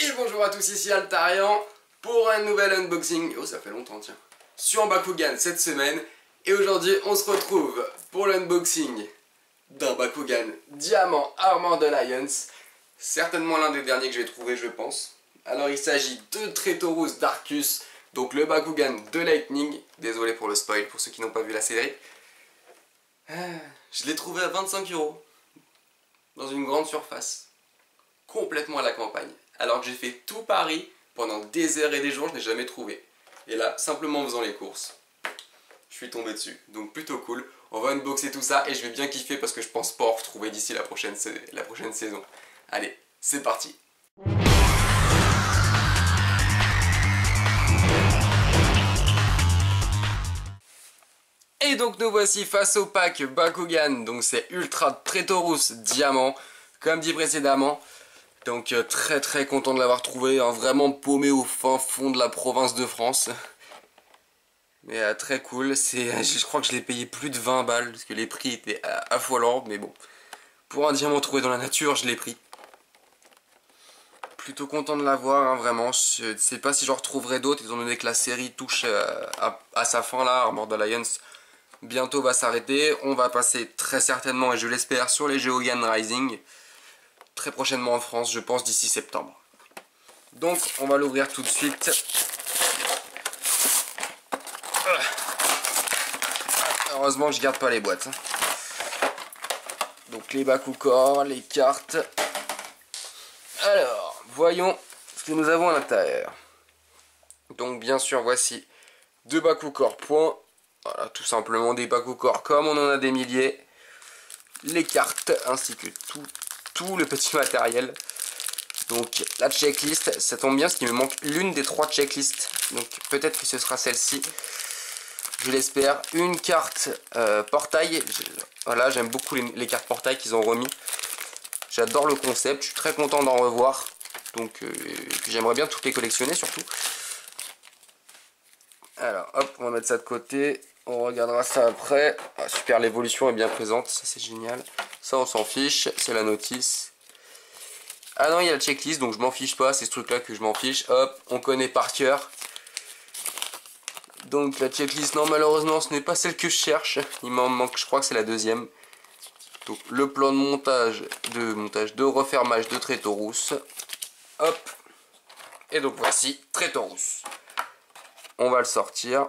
Et bonjour à tous, ici Altarian pour un nouvel unboxing. Oh, ça fait longtemps, tiens. Sur Bakugan cette semaine. Et aujourd'hui, on se retrouve pour l'unboxing d'un Bakugan Diamant Armored Alliance. Certainement l'un des derniers que j'ai trouvé, je pense. Alors, il s'agit de Traitorus Darkus, donc le Bakugan de Lightning. Désolé pour le spoil, pour ceux qui n'ont pas vu la série. Je l'ai trouvé à 25 € dans une grande surface, complètement à la campagne. Alors que j'ai fait tout Paris pendant des heures et des jours, je n'ai jamais trouvé. Et là, simplement en faisant les courses, je suis tombé dessus. Donc plutôt cool. On va unboxer tout ça et je vais bien kiffer parce que je pense pas en retrouver d'ici la prochaine saison. Allez, c'est parti. Et donc nous voici face au pack Bakugan. Donc c'est Ultra Traitorus Diamant, comme dit précédemment. Donc très content de l'avoir trouvé, hein, vraiment paumé au fin fond de la province de France. Mais très cool, je crois que je l'ai payé plus de 20 balles, parce que les prix étaient affolants, mais bon. Pour un diamant trouvé dans la nature, je l'ai pris. Plutôt content de l'avoir, hein, vraiment. Je ne sais pas si j'en retrouverai d'autres, étant donné que la série touche à sa fin là, Armored Alliance bientôt va s'arrêter. On va passer très certainement, et je l'espère, sur les Geogan Rising. Très prochainement en France, je pense d'ici septembre. Donc on va l'ouvrir tout de suite. Heureusement je garde pas les boîtes. Donc les Bakukor, les cartes. Alors, voyons ce que nous avons à l'intérieur. Donc bien sûr voici deux Bakukor points. Voilà, tout simplement des Bakukor comme on en a des milliers. Les cartes ainsi que tout le petit matériel. Donc la checklist, ça tombe bien parce qu'il me manque l'une des 3 checklists. Donc peut-être que ce sera celle-ci. Je l'espère. Une carte portail. Voilà, j'aime beaucoup les cartes portail qu'ils ont remis. J'adore le concept, je suis très content d'en revoir. Donc j'aimerais bien toutes les collectionner surtout. Alors hop, on va mettre ça de côté. On regardera ça après. Ah, super, l'évolution est bien présente, ça c'est génial. Ça on s'en fiche, c'est la notice. Ah non, il y a la checklist, donc je m'en fiche pas, c'est ce truc là que je m'en fiche. Hop, on connaît par cœur. Donc la checklist, non malheureusement ce n'est pas celle que je cherche. Il m'en manque, je crois que c'est la deuxième. Donc le plan de montage, de refermage de Traitorus. Hop. Et donc voici Traitorus. On va le sortir.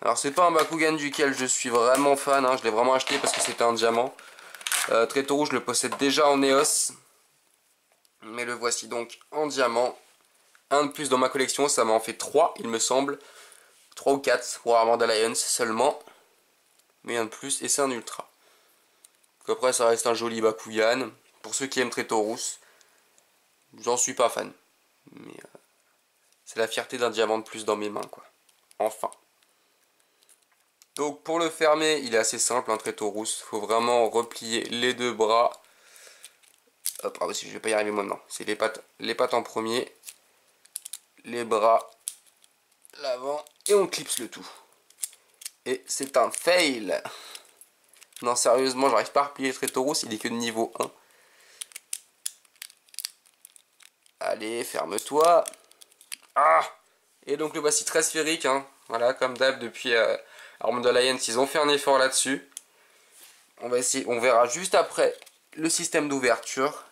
Alors c'est pas un Bakugan duquel je suis vraiment fan, hein. Je l'ai vraiment acheté parce que c'était un diamant. Traitorus je le possède déjà en Eos. Mais le voici donc en diamant. Un de plus dans ma collection, ça m'en fait 3 il me semble. 3 ou 4 pour Armored Alliance seulement. Mais un de plus et c'est un ultra. Donc après ça reste un joli Bakugan. Pour ceux qui aiment Traitorus, j'en suis pas fan. Mais c'est la fierté d'un diamant de plus dans mes mains quoi. Enfin. Donc pour le fermer, il est assez simple, un Traitorus. Il faut vraiment replier les deux bras. Hop, ah, si je vais pas y arriver maintenant. C'est les pattes en premier. Les bras. L'avant. Et on clipse le tout. Et c'est un fail. Non, sérieusement, j'arrive pas à replier Traitorus. Il est que de niveau 1. Allez, ferme-toi. Ah! Et donc le voici très sphérique. Hein. Voilà, comme d'hab depuis... Armored Alliance, ils ont fait un effort là-dessus. On va essayer, on verra juste après le système d'ouverture.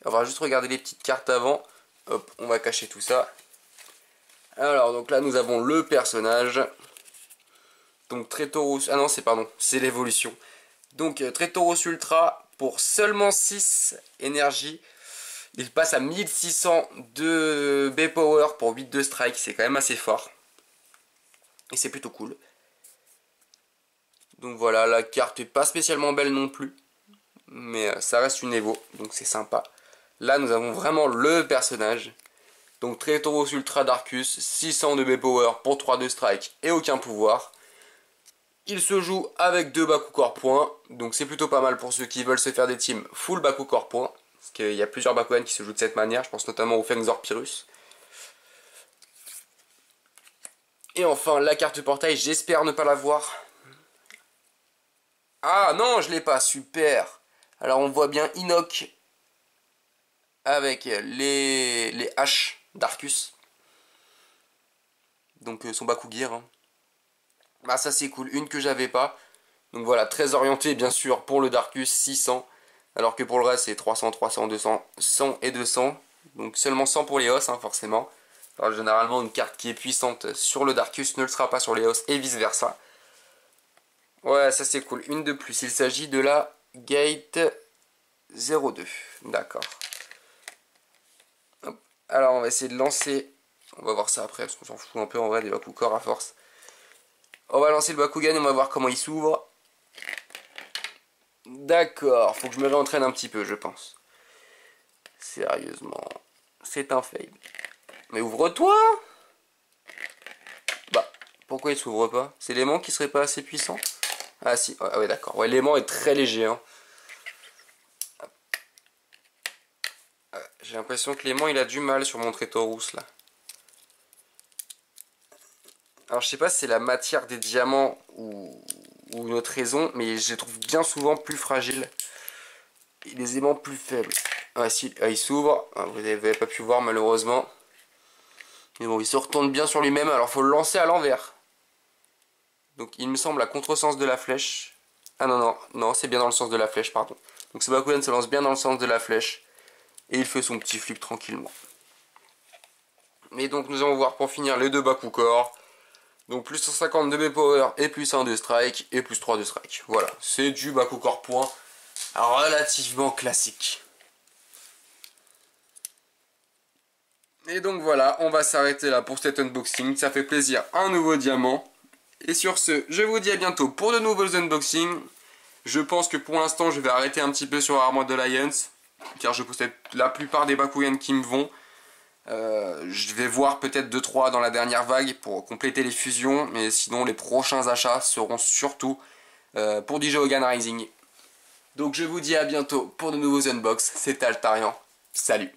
On va juste regarder les petites cartes avant. Hop, on va cacher tout ça. Alors, donc là, nous avons le personnage. Donc, Traitorus... Ah non, c'est l'évolution. Donc, Traitorus Ultra, pour seulement 6 énergies. Il passe à 1600 de B-Power pour 8 de strike. C'est quand même assez fort. Et c'est plutôt cool. Donc voilà, la carte est pas spécialement belle non plus. Mais ça reste une Evo, donc c'est sympa. Là, nous avons vraiment le personnage. Donc Traitorus Ultra Darkus, 600 de B-Power pour 3 de strike et aucun pouvoir. Il se joue avec 2 Bakukor points. Donc c'est plutôt pas mal pour ceux qui veulent se faire des teams full Bakukor points. Parce qu'il y a plusieurs Bakugan qui se jouent de cette manière. Je pense notamment au Fengzor Pyrrhus. Et enfin, la carte portail, j'espère ne pas l'avoir. Ah non, je l'ai pas, super. Alors on voit bien Inoc avec les haches d'Arcus. Donc son Bakugir. Hein. Bah ça c'est cool, une que j'avais pas. Donc voilà, très orienté bien sûr pour le Darkus, 600. Alors que pour le reste c'est 300, 300, 200, 100 et 200. Donc seulement 100 pour les os hein, forcément. Alors généralement une carte qui est puissante sur le Darkus ne le sera pas sur les os et vice versa. Ouais ça c'est cool, une de plus. Il s'agit de la Gate 02. D'accord. Alors on va essayer de lancer. On va voir ça après parce qu'on s'en fout un peu en vrai des Bakugor à force. On va lancer le Bakugan et on va voir comment il s'ouvre. D'accord, faut que je me réentraîne un petit peu je pense. Sérieusement, c'est un fail. Mais ouvre-toi! Bah, pourquoi il s'ouvre pas? C'est l'aimant qui serait pas assez puissant? Ah si, ah ouais d'accord. Ouais, l'aimant est très léger. Hein. J'ai l'impression que l'aimant il a du mal sur mon Trétaurus là. Alors je sais pas si c'est la matière des diamants ou une autre raison, mais je les trouve bien souvent plus fragiles. Et les aimants plus faibles. Ah si, ah, il s'ouvre. Ah, vous n'avez pas pu voir malheureusement. Mais bon, il se retourne bien sur lui-même, alors faut le lancer à l'envers. Donc il me semble à contresens de la flèche. Ah non, non, non, c'est bien dans le sens de la flèche, pardon. Donc ce Bakugan se lance bien dans le sens de la flèche. Et il fait son petit flip tranquillement. Mais donc nous allons voir pour finir les deux Bakugor. Donc plus 150 de B-Power et plus 1 de Strike et plus 3 de Strike. Voilà, c'est du Bakugor point relativement classique. Et donc voilà, on va s'arrêter là pour cet unboxing. Ça fait plaisir, un nouveau diamant. Et sur ce, je vous dis à bientôt pour de nouveaux unboxings. Je pense que pour l'instant, je vais arrêter un petit peu sur Armored Alliance. Car je possède la plupart des Bakugan qui me vont. Je vais voir peut-être 2-3 dans la dernière vague pour compléter les fusions. Mais sinon, les prochains achats seront surtout pour du Geogan Rising. Donc je vous dis à bientôt pour de nouveaux unbox. C'était Altarian. Salut!